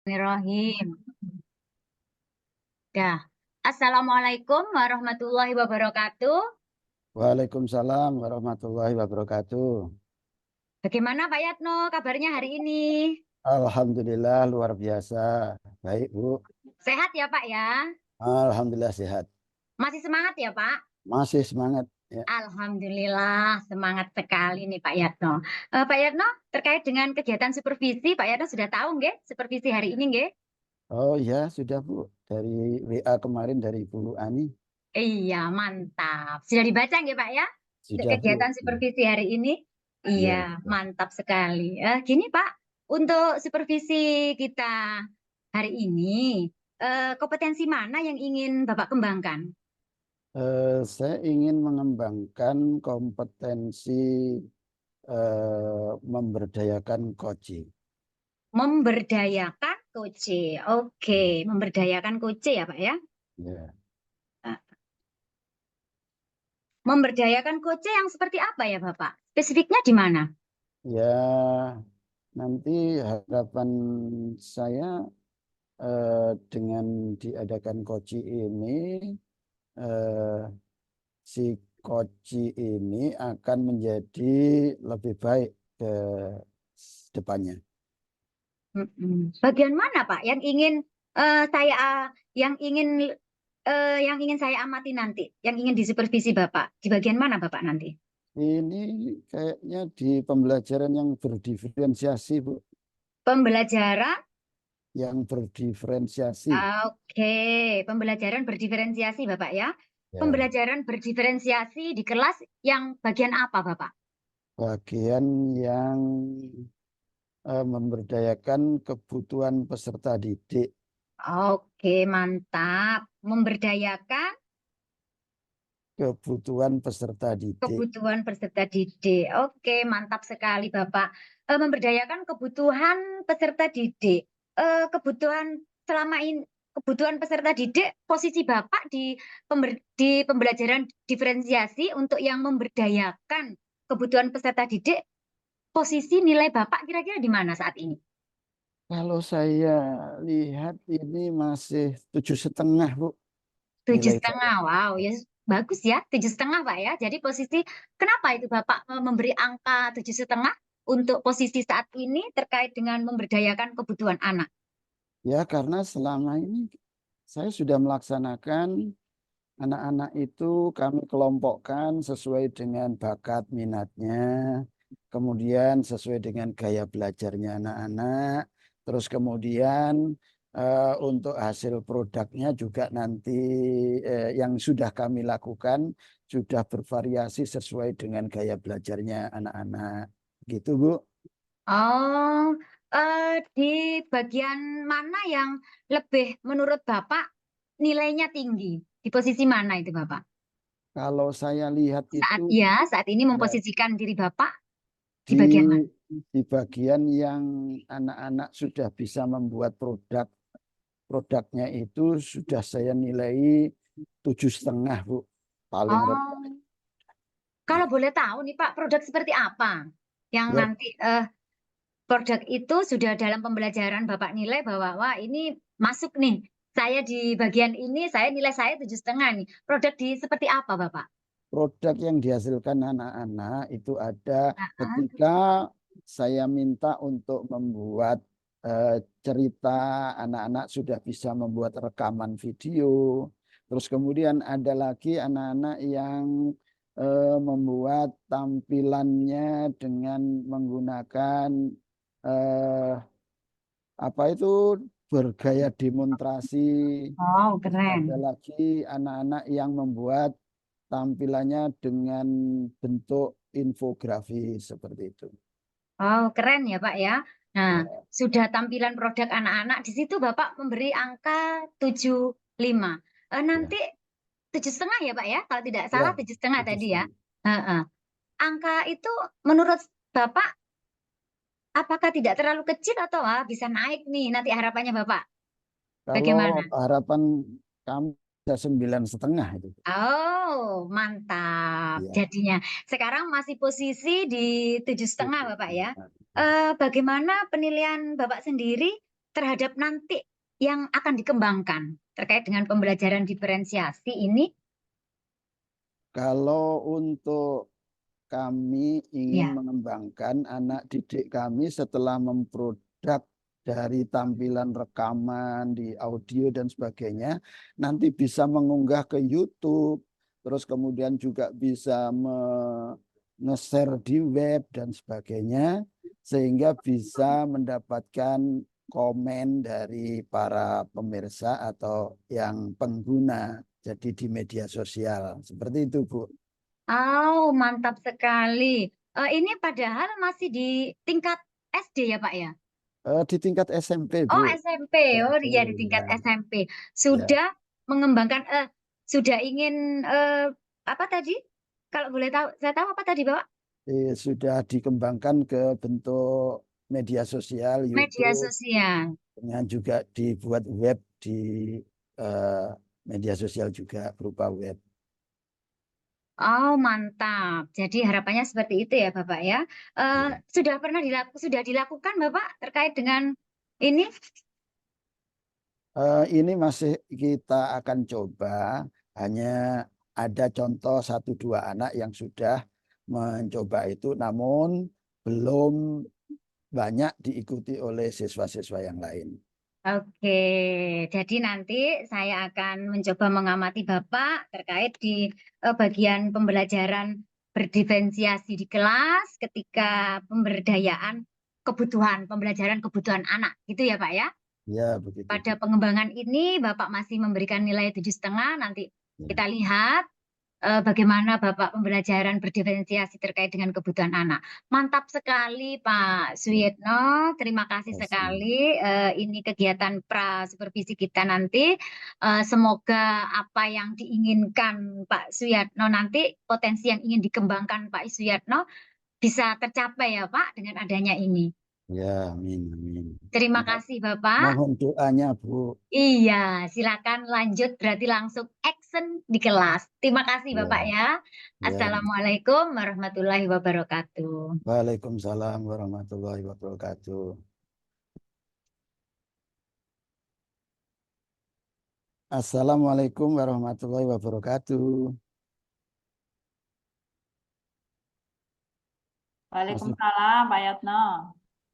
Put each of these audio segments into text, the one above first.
Bismillahirrahmanirrahim. Dah. Assalamualaikum warahmatullahi wabarakatuh. Waalaikumsalam warahmatullahi wabarakatuh. Bagaimana Pak Yatno kabarnya hari ini? Alhamdulillah luar biasa. Baik, Bu. Sehat ya Pak ya? Alhamdulillah sehat. Masih semangat ya Pak? Masih semangat ya. Alhamdulillah semangat sekali nih Pak Yatno. Pak Yatno terkait dengan kegiatan supervisi, Pak Yatno sudah tahu nggih supervisi hari ini nggih? Oh ya, sudah Bu. Dari WA kemarin dari Ibu Ani. Iya, mantap. Sudah dibaca nggih Pak ya? Untuk Sudah Bu. kegiatan supervisi hari ini? Iya, Iya, betul. mantap sekali. Gini Pak, untuk supervisi kita hari ini, kompetensi mana yang ingin Bapak kembangkan? Saya ingin mengembangkan kompetensi memberdayakan coaching. Memberdayakan coach. Oke, memberdayakan coach ya Pak ya? Ya. Eh, Memberdayakan coach yang seperti apa ya Bapak? Spesifiknya di mana? Ya, nanti harapan saya dengan diadakan koci ini, eh, si koci ini akan menjadi lebih baik ke depannya. Bagian mana Pak yang ingin saya yang ingin saya amati nanti, yang ingin disupervisi Bapak? Di bagian mana Bapak nanti? Ini kayaknya di pembelajaran yang berdiferensiasi, Bu. Pembelajaran, Yang berdiferensiasi. oke, pembelajaran berdiferensiasi Bapak ya. Ya, Pembelajaran berdiferensiasi di kelas yang bagian apa Bapak? bagian yang memberdayakan kebutuhan peserta didik. Oke, mantap. Memberdayakan Kebutuhan peserta didik. kebutuhan peserta didik. Oke, mantap sekali Bapak. Memberdayakan kebutuhan peserta didik. Kebutuhan selama ini, kebutuhan peserta didik, posisi Bapak di pembelajaran diferensiasi untuk yang memberdayakan kebutuhan peserta didik, posisi nilai Bapak kira-kira di mana saat ini? Kalau saya lihat ini masih 7,5, Bu, Tujuh nilai saya. setengah, wow, ya bagus ya, 7,5 Pak ya. Jadi posisi, kenapa itu Bapak memberi angka 7,5 untuk posisi saat ini terkait dengan memberdayakan kebutuhan anak? Ya, karena selama ini saya sudah melaksanakan anak-anak itu kami kelompokkan sesuai dengan bakat minatnya, kemudian sesuai dengan gaya belajarnya anak-anak, terus kemudian untuk hasil produknya juga nanti yang sudah kami lakukan sudah bervariasi sesuai dengan gaya belajarnya anak-anak. Gitu, Bu. Oh, di bagian mana yang lebih menurut Bapak nilainya tinggi? Di posisi mana itu Bapak? Kalau saya lihat itu Saat ini ya, memposisikan diri Bapak di di bagian mana? di bagian yang anak-anak sudah bisa membuat produknya itu sudah saya nilai 7,5, Bu, paling rendah. Oh, kalau boleh tahu nih Pak, produk seperti apa yang Ya, nanti produk itu sudah dalam pembelajaran Bapak nilai bahwa wah ini masuk nih. Saya di bagian ini, saya nilai saya 7,5 nih. Produk di seperti apa Bapak? produk yang dihasilkan anak-anak itu ada Ah, ketika saya minta untuk membuat cerita, anak-anak sudah bisa membuat rekaman video. Terus kemudian ada lagi anak-anak yang membuat tampilannya dengan menggunakan eh, apa itu bergaya demonstrasi. wow, Terus ada keren. lagi anak-anak yang membuat tampilannya dengan bentuk infografi seperti itu. Wow, keren ya Pak ya. Nah, Ya, sudah tampilan produk anak-anak di situ Bapak memberi angka 75. ya, Nanti 7,5 ya Pak ya, kalau tidak ya, salah 7,5 tujuh tadi ya. setengah. Heeh. Angka itu menurut Bapak apakah tidak terlalu kecil atau bisa naik nih nanti harapannya Bapak? Kalau Bagaimana? harapan kami bisa 9,5 itu. Oh, mantap. Ya, Jadinya sekarang masih posisi di 7,5 Bapak ya. tujuh setengah. Bagaimana penilaian Bapak sendiri? terhadap nanti yang akan dikembangkan terkait dengan pembelajaran diferensiasi ini? Kalau untuk kami ingin Ya, mengembangkan anak didik kami setelah memproduk dari tampilan rekaman di audio dan sebagainya, nanti bisa mengunggah ke YouTube, terus kemudian juga bisa nge-share di web dan sebagainya, sehingga bisa mendapatkan komen dari para pemirsa atau yang pengguna, jadi di media sosial. Seperti itu, Bu. oh mantap sekali. Ini padahal masih di tingkat SD ya Pak ya? Di tingkat SMP, Oh Bu. SMP, oh SMP, iya di ya. tingkat SMP. Ya. Sudah mengembangkan, sudah ingin apa tadi? Kalau boleh tahu, saya tahu apa tadi Bapak? Sudah dikembangkan ke bentuk media sosial, Media YouTube, sosial. dengan juga dibuat web di eh, media sosial juga berupa web. Oh mantap. Jadi harapannya seperti itu ya Bapak ya. Ya. Sudah dilakukan Bapak terkait dengan ini? Ini masih kita akan coba, hanya ada contoh satu dua anak yang sudah mencoba itu, namun belum banyak diikuti oleh siswa-siswa yang lain. Oke, jadi nanti saya akan mencoba mengamati Bapak terkait di bagian pembelajaran berdiferensiasi di kelas ketika pemberdayaan kebutuhan, pembelajaran kebutuhan anak, gitu ya Pak ya? Ya, begitu, Pada Bu. pengembangan ini Bapak masih memberikan nilai 7,5. Nanti Ya. kita lihat bagaimana Bapak pembelajaran berdiferensiasi terkait dengan kebutuhan anak. Mantap sekali Pak Ya. Suyitno, terima kasih Kasih. sekali. Ini kegiatan pra supervisi kita nanti. Semoga apa yang diinginkan Pak Suyatno nanti, potensi yang ingin dikembangkan Pak Suyatno bisa tercapai ya Pak dengan adanya ini. Ya, amin, amin. Terima kasih Bapak. Mohon doanya, Bu. Iya, silakan lanjut berarti langsung action di kelas. Terima kasih Bapak Ya, ya. ya. Assalamualaikum warahmatullahi wabarakatuh. Waalaikumsalam warahmatullahi wabarakatuh. Assalamualaikum warahmatullahi wabarakatuh. Masih, Waalaikumsalam, Pak Yatno.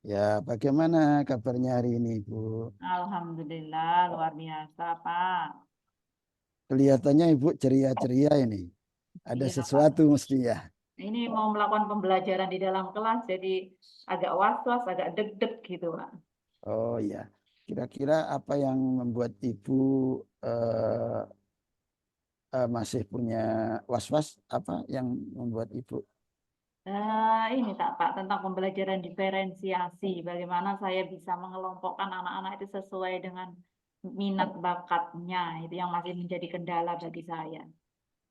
ya, bagaimana kabarnya hari ini, Bu? Alhamdulillah, luar biasa, Pak. Kelihatannya Ibu ceria-ceria ini. Ada Iya, Pak. sesuatu mesti ya. Ini mau melakukan pembelajaran di dalam kelas, jadi agak was-was, agak deg-deg gitu, Pak. Oh ya, kira-kira apa yang membuat Ibu eh, masih punya was-was? Apa yang membuat Ibu? Ini tak, Pak, tentang pembelajaran diferensiasi. Bagaimana saya bisa mengelompokkan anak-anak itu sesuai dengan minat bakatnya. Itu yang masih menjadi kendala bagi saya.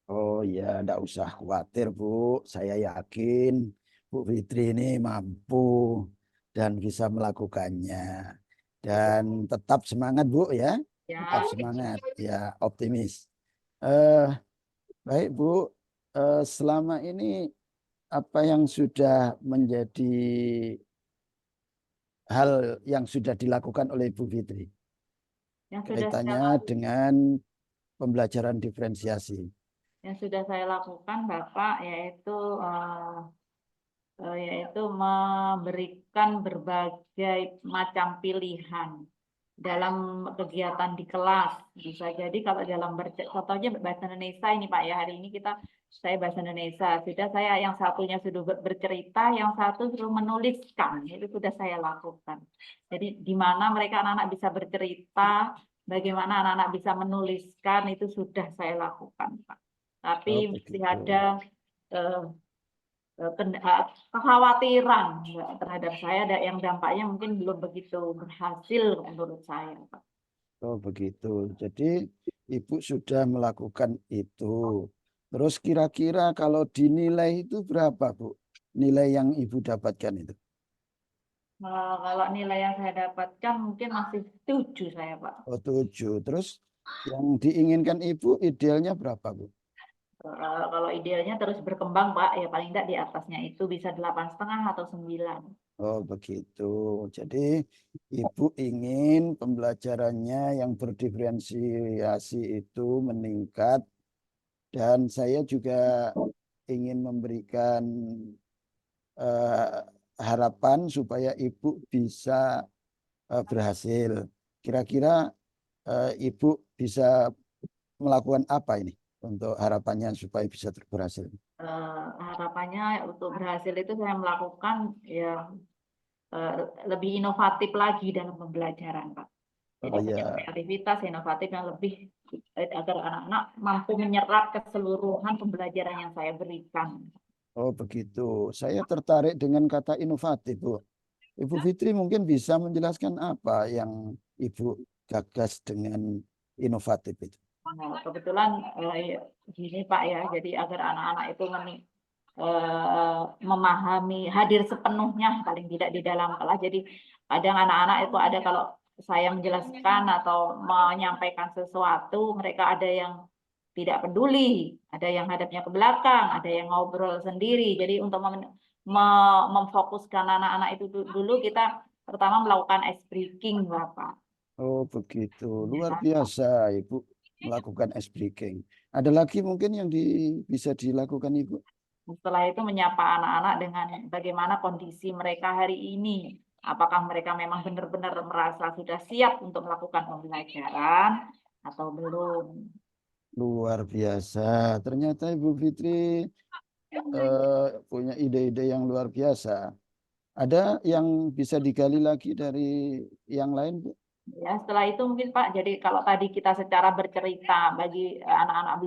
Oh ya, enggak usah khawatir, Bu. Saya yakin Bu Fitri ini mampu dan bisa melakukannya. Dan tetap semangat, Bu, ya. Tetap Ya, semangat, ya, optimis. Eh, baik, Bu. Selama ini apa yang sudah menjadi hal yang sudah dilakukan oleh Ibu Fitri yang sudah saya kaitannya dengan pembelajaran diferensiasi? lakukan, Bapak, yaitu yaitu memberikan berbagai macam pilihan dalam kegiatan di kelas. Bisa jadi kalau dalam contohnya bahasa Indonesia ini Pak ya, hari ini saya bahasa Indonesia. Sudah saya yang satunya sudah bercerita, yang satu sudah menuliskan. Itu sudah saya lakukan. Jadi di mana mereka anak-anak bisa bercerita, bagaimana anak-anak bisa menuliskan itu sudah saya lakukan, Pak. Tapi Oh, masih begitu. ada eh, kekhawatiran terhadap saya yang dampaknya mungkin belum begitu berhasil menurut saya, Pak. Oh, begitu. Jadi Ibu sudah melakukan itu. Terus kira-kira kalau dinilai itu berapa, Bu? Nilai yang Ibu dapatkan itu? Kalau nilai yang saya dapatkan mungkin masih 7 saya, Pak. Oh, 7. Terus yang diinginkan Ibu idealnya berapa, Bu? Kalau idealnya terus berkembang Pak, ya paling tidak di atasnya itu bisa 8,5 atau 9. Oh, begitu. Jadi Ibu ingin pembelajarannya yang berdiferensiasi itu meningkat, dan saya juga ingin memberikan harapan supaya Ibu bisa berhasil. Kira-kira Ibu bisa melakukan apa ini untuk harapannya supaya bisa berhasil? Harapannya untuk berhasil itu saya melakukan ya lebih inovatif lagi dalam pembelajaran Pak. Jadi Oh punya ya, kreativitas inovatif yang lebih agar anak-anak mampu menyerap keseluruhan pembelajaran yang saya berikan. oh begitu. Saya tertarik dengan kata inovatif, Bu. Ibu Fitri mungkin bisa menjelaskan apa yang Ibu gagas dengan inovatif itu. Nah, kebetulan gini Pak ya, jadi agar anak-anak itu memahami, hadir sepenuhnya paling tidak di dalam kelas. Jadi kadang anak-anak itu ada, kalau saya menjelaskan atau menyampaikan sesuatu, mereka ada yang tidak peduli, ada yang hadapnya ke belakang, ada yang ngobrol sendiri. Jadi untuk memfokuskan anak-anak itu dulu, kita pertama melakukan ice breaking Bapak. Oh begitu, luar biasa Ibu melakukan ice breaking. Ada lagi mungkin yang bisa dilakukan Ibu? Setelah itu menyapa anak-anak dengan bagaimana kondisi mereka hari ini. Apakah mereka memang benar-benar merasa sudah siap untuk melakukan pembelajaran atau belum. Luar biasa. Ternyata Ibu Fitri punya ide-ide yang luar biasa. Ada yang bisa digali lagi dari yang lain, Bu? Ya, setelah itu mungkin Pak, jadi kalau tadi kita secara bercerita bagi anak-anak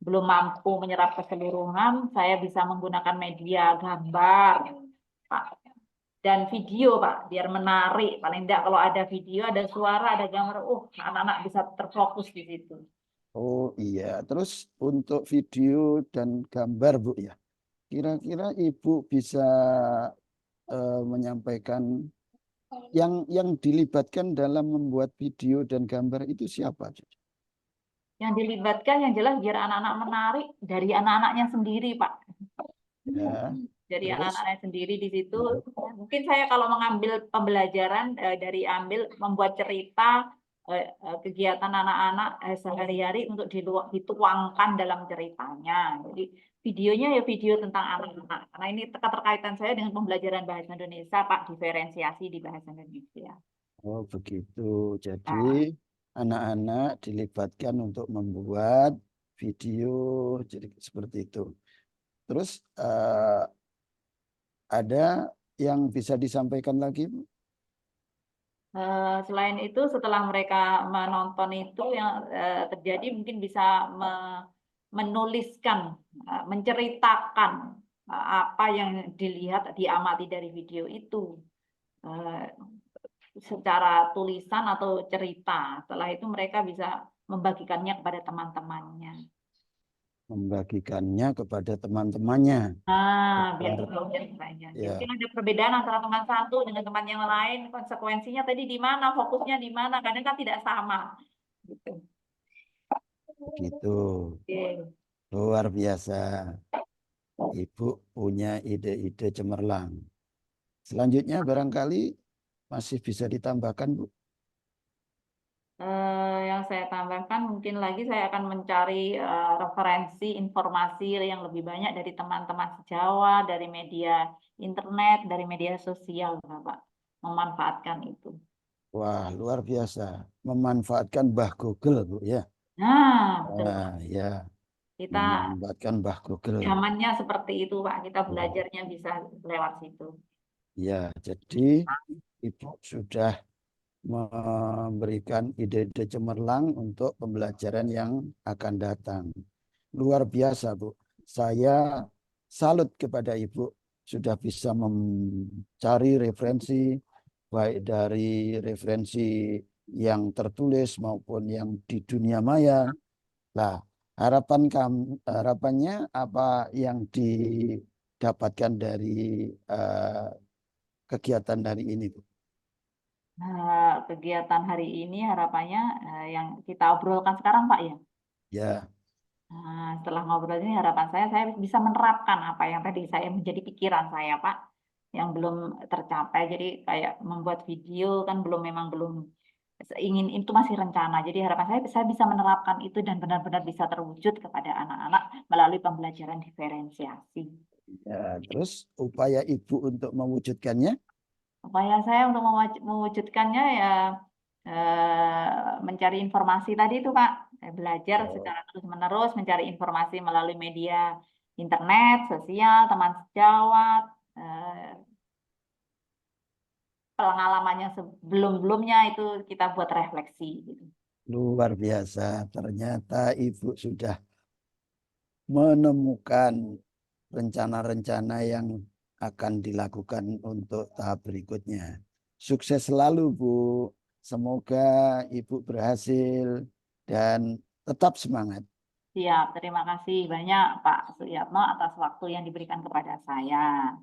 belum mampu menyerap keseluruhan, saya bisa menggunakan media gambar, Pak, dan video Pak, biar menarik. Paling tidak kalau ada video, ada suara, ada gambar, anak-anak bisa terfokus di situ. Oh iya, terus untuk video dan gambar Bu ya, kira-kira Ibu bisa menyampaikan yang dilibatkan dalam membuat video dan gambar itu siapa? Yang dilibatkan yang jelas biar anak-anak menarik dari anak-anaknya sendiri, Pak. Ya, Dari terus anak-anaknya sendiri di situ. Mungkin saya kalau mengambil pembelajaran dari membuat cerita kegiatan anak-anak sehari-hari untuk dituangkan dalam ceritanya. Jadi videonya ya video tentang anak-anak. Karena ini keterkaitan saya dengan pembelajaran bahasa Indonesia, Pak, diferensiasi di bahasa Indonesia. oh begitu. Jadi Nah, anak-anak dilibatkan untuk membuat video, jadi seperti itu. Terus ada yang bisa disampaikan lagi, Bu? Selain itu, setelah mereka menonton itu, yang terjadi mungkin bisa menuliskan, menceritakan apa yang dilihat, diamati dari video itu secara tulisan atau cerita. Setelah itu mereka bisa membagikannya kepada teman-temannya. Membagikannya kepada teman-temannya. Biar Biar, banyak. Jadi ya, kan ada perbedaan antara teman satu dengan teman yang lain, konsekuensinya tadi di mana, fokusnya di mana, kadang kan tidak sama. Gitu. gitu. Oke. Luar biasa. Ibu punya ide-ide cemerlang. Selanjutnya barangkali masih bisa ditambahkan, Bu. Yang saya tambahkan mungkin lagi saya akan mencari referensi informasi yang lebih banyak dari teman-teman sejawat, dari media internet, dari media sosial, Bapak. Memanfaatkan itu. Wah, luar biasa. Memanfaatkan Mbah Google, Bu, ya. Nah, betul. Nah, ya, Kita memanfaatkan Mbah Google. zamannya seperti itu, Pak. Kita Oh, belajarnya bisa lewat situ. ya, jadi Ibu sudah memberikan ide-ide cemerlang untuk pembelajaran yang akan datang. Luar biasa, Bu. Saya salut kepada Ibu sudah bisa mencari referensi, baik dari referensi yang tertulis maupun yang di dunia maya. Nah, harapannya apa yang didapatkan dari kegiatan hari ini, Bu? Nah, kegiatan hari ini harapannya yang kita obrolkan sekarang, Pak, ya. Ya, Nah, setelah ngobrol ini harapan saya bisa menerapkan apa yang tadi saya menjadi pikiran saya, Pak, yang belum tercapai. Jadi kayak membuat video kan memang belum ingin, itu masih rencana. Jadi harapan saya bisa menerapkan itu dan benar-benar bisa terwujud kepada anak-anak melalui pembelajaran diferensiasi. Ya, terus upaya Ibu untuk mewujudkannya? Upaya saya untuk mewujudkannya ya mencari informasi tadi itu, Pak. Saya belajar Oh, secara terus-menerus mencari informasi melalui media internet, sosial, teman sejawat, pengalamannya sebelum-belumnya itu kita buat refleksi gitu. luar biasa. Ternyata Ibu sudah menemukan rencana-rencana yang akan dilakukan untuk tahap berikutnya. Sukses selalu, Bu. Semoga Ibu berhasil dan tetap semangat. Siap, terima kasih banyak Pak Suyatno atas waktu yang diberikan kepada saya.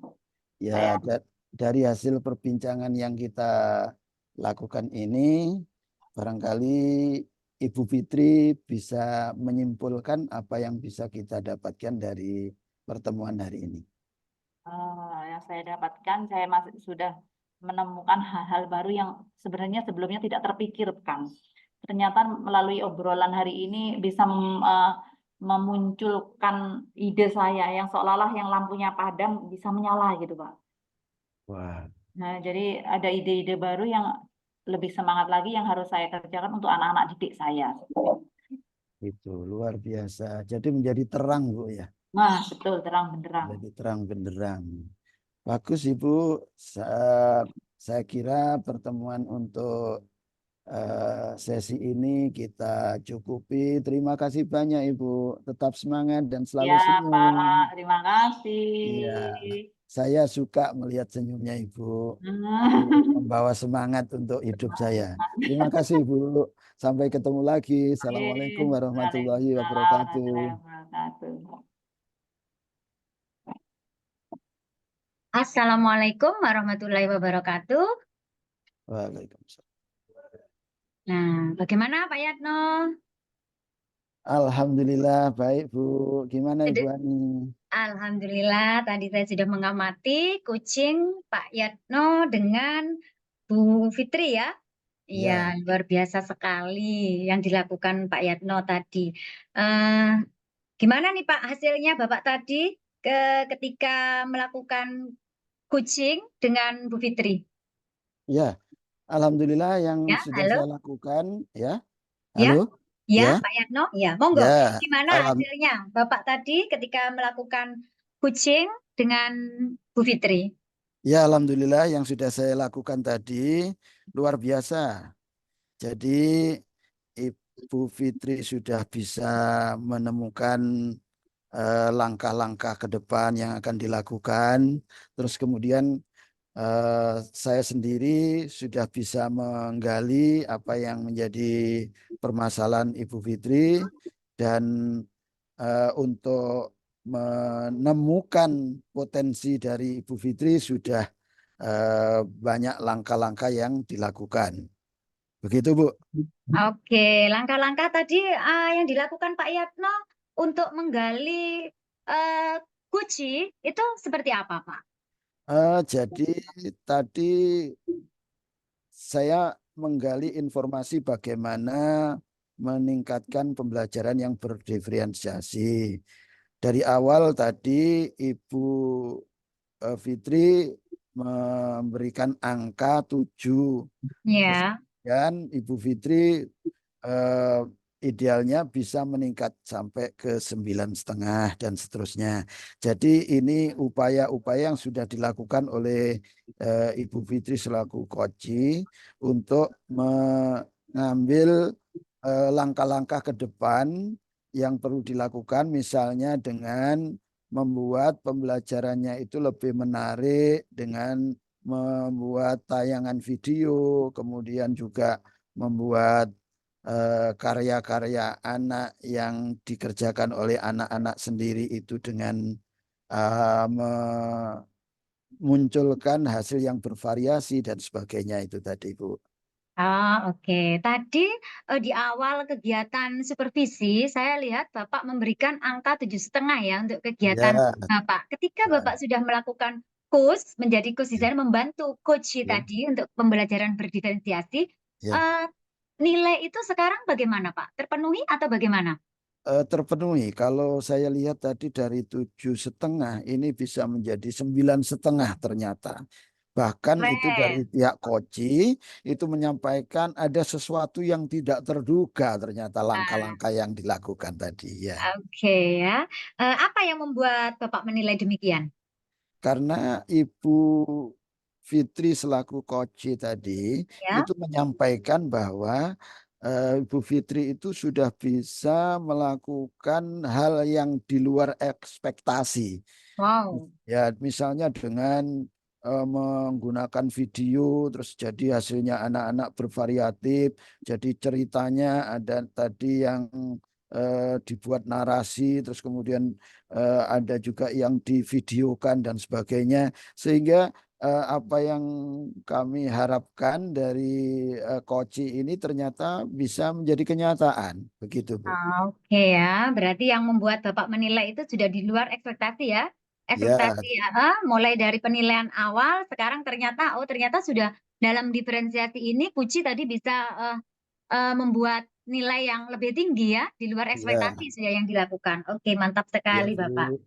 Saya Ya, dari hasil perbincangan yang kita lakukan ini, barangkali Ibu Fitri bisa menyimpulkan apa yang bisa kita dapatkan dari pertemuan hari ini. yang saya dapatkan, saya masih sudah menemukan hal-hal baru yang sebenarnya sebelumnya tidak terpikirkan. Ternyata melalui obrolan hari ini bisa memunculkan ide saya yang seolah-olah yang lampunya padam bisa menyala gitu, Pak. Wah, Nah, jadi ada ide-ide baru yang lebih semangat lagi yang harus saya kerjakan untuk anak-anak didik saya. itu luar biasa. Jadi menjadi terang, Bu ya. Nah, betul, terang benderang. Jadi terang benderang. Bagus, Ibu. Saya kira pertemuan untuk sesi ini kita cukupi. Terima kasih banyak, Ibu. Tetap semangat dan selalu Ya, Pak, senyum. terima kasih. Iya, saya suka melihat senyumnya Ibu. Itu Hmm. membawa semangat untuk hidup saya. Terima kasih, Ibu. Sampai ketemu lagi. Oke, Assalamualaikum warahmatullahi waalaikumsalam warahmatullahi wabarakatuh. wabarakatuh. Assalamualaikum warahmatullahi wabarakatuh. Waalaikumsalam. Nah, bagaimana Pak Yatno? Alhamdulillah baik, Bu. Gimana Ibu Sudah- Ani? Alhamdulillah, tadi saya sudah mengamati kucing Pak Yatno dengan Bu Fitri ya. Ya, Iya, luar biasa sekali yang dilakukan Pak Yatno tadi. Eh, Gimana nih Pak hasilnya Bapak tadi ketika melakukan kucing dengan Bu Fitri? ya. Alhamdulillah yang Ya, sudah halo? saya lakukan, ya. Ya, Halo? ya Ya, Pak Yatno? Ya, monggo. ya. Gimana hasilnya Bapak tadi ketika melakukan kucing dengan Bu Fitri? Ya, alhamdulillah yang sudah saya lakukan tadi luar biasa. Jadi Ibu Fitri sudah bisa menemukan langkah-langkah ke depan yang akan dilakukan. Terus kemudian saya sendiri sudah bisa menggali apa yang menjadi permasalahan Ibu Fitri dan untuk menemukan potensi dari Ibu Fitri sudah banyak langkah-langkah yang dilakukan. Begitu, Bu. Oke, langkah-langkah tadi yang dilakukan Pak Yatno untuk menggali eh, guci itu seperti apa, Pak? Jadi tadi saya menggali informasi bagaimana meningkatkan pembelajaran yang berdiferensiasi. Dari awal tadi Ibu Fitri memberikan angka 7. Terus Ya, kemudian Ibu Fitri eh, idealnya bisa meningkat sampai ke 9,5 dan seterusnya. Jadi ini upaya-upaya yang sudah dilakukan oleh Ibu Fitri selaku koci untuk mengambil langkah-langkah ke depan yang perlu dilakukan, misalnya dengan membuat pembelajarannya itu lebih menarik dengan membuat tayangan video, kemudian juga membuat karya-karya anak yang dikerjakan oleh anak-anak sendiri itu dengan memunculkan hasil yang bervariasi dan sebagainya itu tadi, Bu. Oke. Tadi di awal kegiatan supervisi, saya lihat Bapak memberikan angka 7,5 ya untuk kegiatan Ya, Bapak. Ketika Bapak sudah melakukan coach, menjadi coach di ya, sana, membantu coach ya, tadi untuk pembelajaran berdiferensiasi, ya. eh, nilai itu sekarang bagaimana Pak? Terpenuhi atau bagaimana? Terpenuhi. Kalau saya lihat tadi dari 7,5 ini bisa menjadi 9,5 ternyata. Bahkan itu dari Keren. pihak Koci itu menyampaikan ada sesuatu yang tidak terduga ternyata Nah, langkah-langkah yang dilakukan tadi ya. oke ya. Apa yang membuat Bapak menilai demikian? Karena Ibu Fitri selaku Koci tadi Ya. itu menyampaikan bahwa Ibu Fitri itu sudah bisa melakukan hal yang di luar ekspektasi. Wow. Ya, misalnya dengan menggunakan video, terus jadi hasilnya anak-anak bervariatif, jadi ceritanya ada tadi yang dibuat narasi, terus kemudian ada juga yang divideokan dan sebagainya, sehingga apa yang kami harapkan dari Koci ini ternyata bisa menjadi kenyataan, begitu Bu. Oke ya, berarti yang membuat Bapak menilai itu sudah di luar ekspektasi ya. Ya, Ekspektasi mulai dari penilaian awal, sekarang ternyata sudah dalam diferensiasi ini Puji tadi bisa membuat nilai yang lebih tinggi ya, di luar ya, ekspektasi sudah yang dilakukan. Oke, mantap ya sekali Bapak. Bu.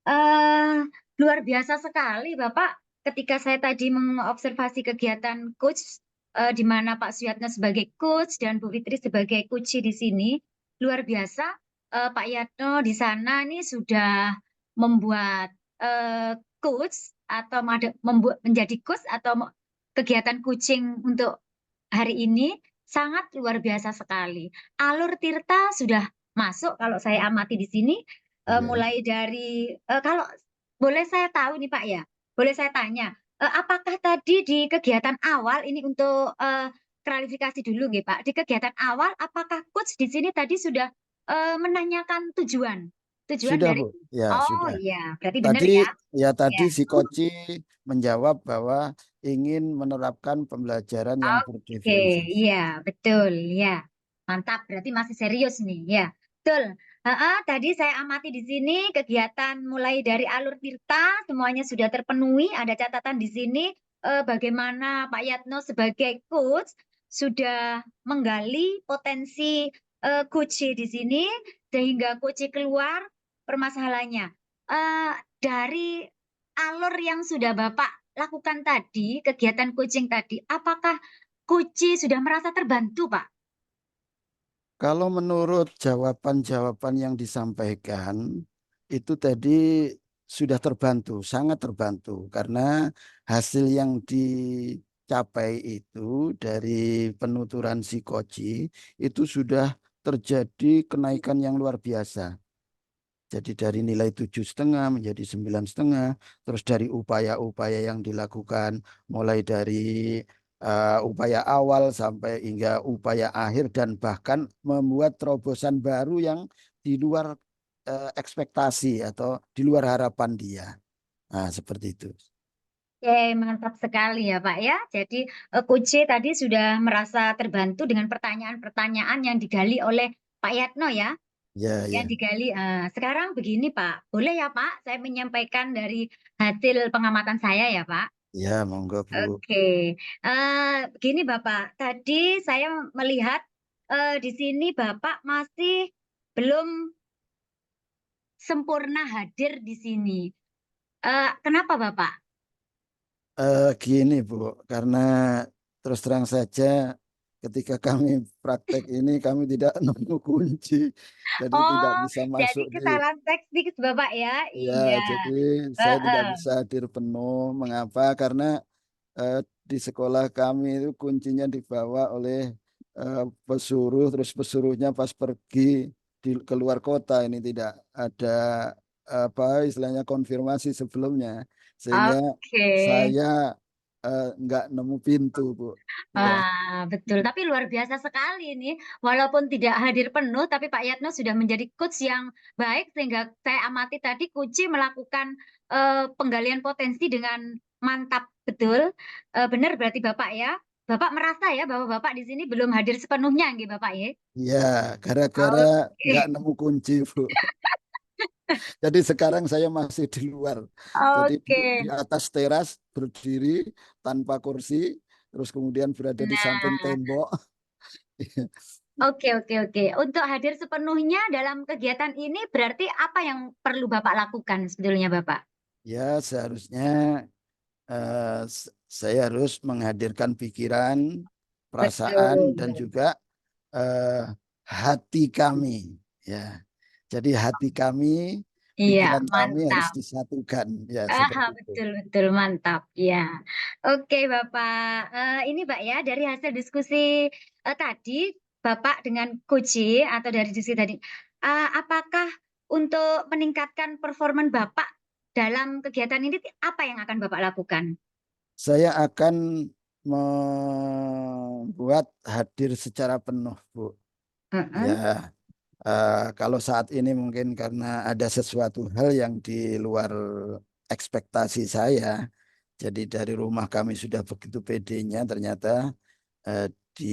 eh Luar biasa sekali Bapak. Ketika saya tadi mengobservasi kegiatan coach, di mana Pak Suyatno sebagai coach dan Bu Fitri sebagai coach di sini, luar biasa. Pak Yatno di sana nih sudah membuat coach atau membuat menjadi coach atau kegiatan coaching untuk hari ini sangat luar biasa sekali. Alur Tirta sudah masuk kalau saya amati di sini. Ya. Mulai dari kalau boleh saya tahu nih Pak ya, boleh saya tanya, apakah tadi di kegiatan awal ini untuk klarifikasi dulu nggih Pak, di kegiatan awal apakah coach di sini tadi sudah menanyakan tujuan? Tujuan Sudah dari Bu, ya oh sudah. iya, berarti benar Tadi ya? ya Ya. tadi si Koci menjawab bahwa ingin menerapkan pembelajaran yang Oke, berdiferensiasi. iya betul, ya. Mantap, berarti masih serius nih, ya. Betul. Tadi saya amati di sini kegiatan mulai dari alur tirta semuanya sudah terpenuhi. Ada catatan di sini bagaimana Pak Yatno sebagai coach sudah menggali potensi coach di sini sehingga coach keluar permasalahannya. Dari alur yang sudah Bapak lakukan tadi, kegiatan coaching tadi, apakah Kuci sudah merasa terbantu, Pak? Kalau menurut jawaban-jawaban yang disampaikan, itu tadi sudah terbantu, sangat terbantu. Karena hasil yang dicapai itu dari penuturan si Koci, itu sudah terjadi kenaikan yang luar biasa. Jadi dari nilai 7,5 menjadi 9,5, terus dari upaya-upaya yang dilakukan, mulai dari upaya awal sampai hingga upaya akhir dan bahkan membuat terobosan baru yang di luar ekspektasi atau di luar harapan dia. Nah, seperti itu. Oke, mantap sekali ya, Pak ya. Jadi, Kuci tadi sudah merasa terbantu dengan pertanyaan-pertanyaan yang digali oleh Pak Yatno ya, Ya, yang ya. digali. Sekarang begini, Pak. Boleh ya, Pak, saya menyampaikan dari hasil pengamatan saya ya, Pak? Ya, monggo Bu. Oke. Begini Bapak, tadi saya melihat di sini Bapak masih belum sempurna hadir di sini. Kenapa Bapak? Gini Bu, karena terus terang saja ketika kami praktek ini kami tidak nemu kunci, jadi tidak Oh, bisa jadi masuk di. kesalahan teknis Bapak ya? Ya, Iya. jadi saya tidak Heeh. bisa hadir penuh. Mengapa? Karena di sekolah kami itu kuncinya dibawa oleh pesuruh, terus pesuruhnya pas pergi di keluar kota ini tidak ada apa istilahnya konfirmasi sebelumnya, sehingga Oke. saya nggak nemu pintu, Bu. Ya, Betul. Tapi luar biasa sekali ini. Walaupun tidak hadir penuh, tapi Pak Yatno sudah menjadi coach yang baik sehingga saya amati tadi Kuci melakukan penggalian potensi dengan mantap betul. Benar berarti Bapak ya. Bapak merasa ya bahwa Bapak di sini belum hadir sepenuhnya, nggih Bapak ya? Ya, gara-gara nggak Oke, nemu kunci, Bu. Jadi sekarang saya masih di luar. Jadi oke. di atas teras berdiri tanpa kursi, terus kemudian berada di samping Nah, tembok. oke, oke, oke. Untuk hadir sepenuhnya dalam kegiatan ini berarti apa yang perlu Bapak lakukan sebetulnya Bapak? Ya, seharusnya saya harus menghadirkan pikiran, perasaan, dan Betul. juga eh, hati kami. Ya, jadi hati kami, Iya, pikiran kami harus mantap. disatukan. Ya, Ah, seperti itu. betul, betul, mantap. Ya, oke Bapak. Ini Mbak ya, dari hasil diskusi tadi, Bapak dengan Koji atau dari diskusi tadi, apakah untuk meningkatkan performa Bapak dalam kegiatan ini, apa yang akan Bapak lakukan? Saya akan membuat hadir secara penuh, Bu. Heeh. Ya, kalau saat ini mungkin karena ada sesuatu hal yang di luar ekspektasi saya, jadi dari rumah kami sudah begitu pedenya, ternyata di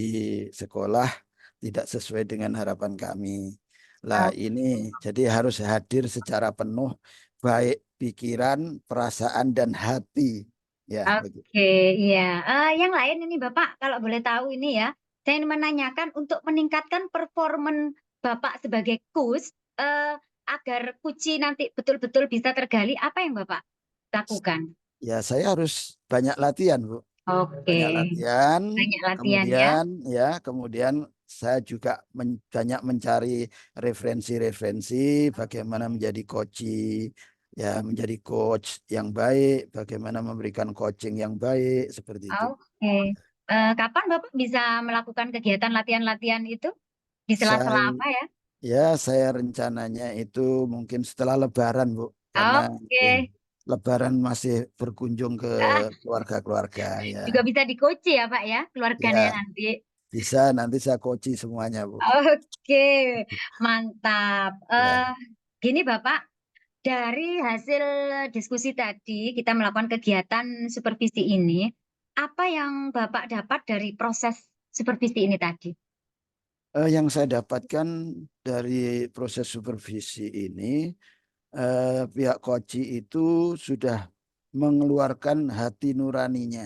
sekolah tidak sesuai dengan harapan kami. Lah Oh, ini jadi harus hadir secara penuh, baik pikiran, perasaan, dan hati. Ya, begitu. oke, iya. Yang lain ini Bapak, kalau boleh tahu ini ya, saya ingin menanyakan untuk meningkatkan performa Bapak sebagai coach, agar Kuci nanti betul-betul bisa tergali, apa yang Bapak lakukan? Ya, saya harus banyak latihan, Bu. Oke, Banyak latihan, banyak latihan ya. kemudian saya juga banyak mencari referensi-referensi bagaimana menjadi ya menjadi coach yang baik, bagaimana memberikan coaching yang baik seperti itu. Oke. Kapan Bapak bisa melakukan kegiatan latihan-latihan itu? Di sela-sela Saya apa ya? saya rencananya itu mungkin setelah Lebaran, Bu, karena ya, Oke. Lebaran masih berkunjung ke Ah, keluarga-keluarga ya. juga bisa dikunci ya Pak ya, keluarganya Ya, nanti. bisa nanti saya coaching semuanya, Bu. Oke, mantap. Ya. Gini Bapak, dari hasil diskusi tadi, kita melakukan kegiatan supervisi ini, apa yang Bapak dapat dari proses supervisi ini tadi? Yang saya dapatkan dari proses supervisi ini, pihak Koci itu sudah mengeluarkan hati nuraninya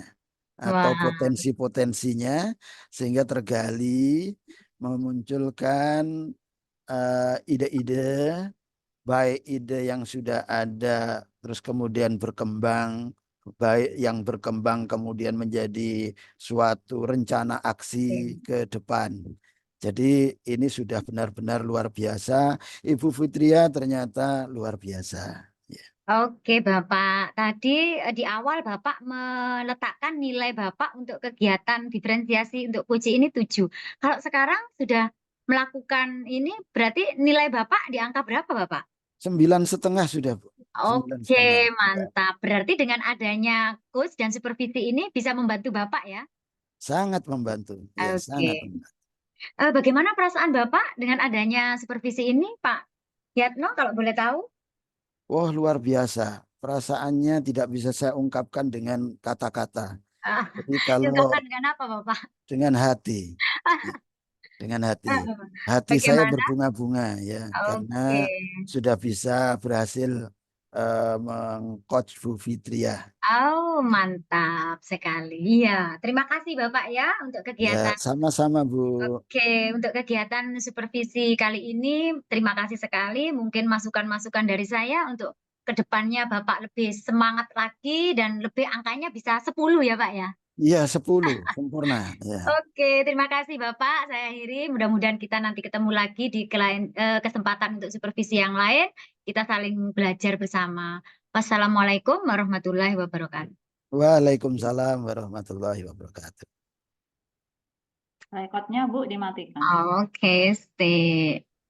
atau Wah, potensi-potensinya sehingga tergali, memunculkan ide-ide, baik ide yang sudah ada terus kemudian berkembang, baik yang berkembang kemudian menjadi suatu rencana aksi ke depan. Jadi ini sudah benar-benar luar biasa. Ibu Fitria ternyata luar biasa. Ya. oke Bapak. Tadi di awal Bapak meletakkan nilai Bapak untuk kegiatan diferensiasi untuk Puji ini 7. Kalau sekarang sudah melakukan ini, berarti nilai Bapak di angka berapa Bapak? 9,5 sudah, Bu. 9,5. Oke, Ya. mantap. Berarti dengan adanya coach dan supervisi ini bisa membantu Bapak ya? Sangat membantu. Ya, Oke. sangat membantu. Bagaimana perasaan Bapak dengan adanya supervisi ini, Pak Yatno, kalau boleh tahu? Wah, luar biasa. Perasaannya tidak bisa saya ungkapkan dengan kata-kata. Ah, Jadi kalau diungkapkan dengan apa, Bapak? dengan hati, ya, dengan hati. Ah, Hati saya bagaimana? berbunga-bunga ya, Oke. karena sudah bisa berhasil mengcoach Bu Fitria. Oh, mantap sekali. Iya, terima kasih Bapak ya untuk Ya, kegiatan. sama-sama Bu. Oke, untuk kegiatan supervisi kali ini, terima kasih sekali. Mungkin masukan-masukan dari saya untuk kedepannya Bapak lebih semangat lagi dan lebih angkanya bisa 10 ya Pak ya. Iya, 10 sempurna ya. Oke, terima kasih Bapak. Saya akhiri. Mudah-mudahan kita nanti ketemu lagi di kesempatan untuk supervisi yang lain. Kita saling belajar bersama. Wassalamualaikum warahmatullahi wabarakatuh. Waalaikumsalam warahmatullahi wabarakatuh. Rekodnya Bu dimatikan. Oke, stay.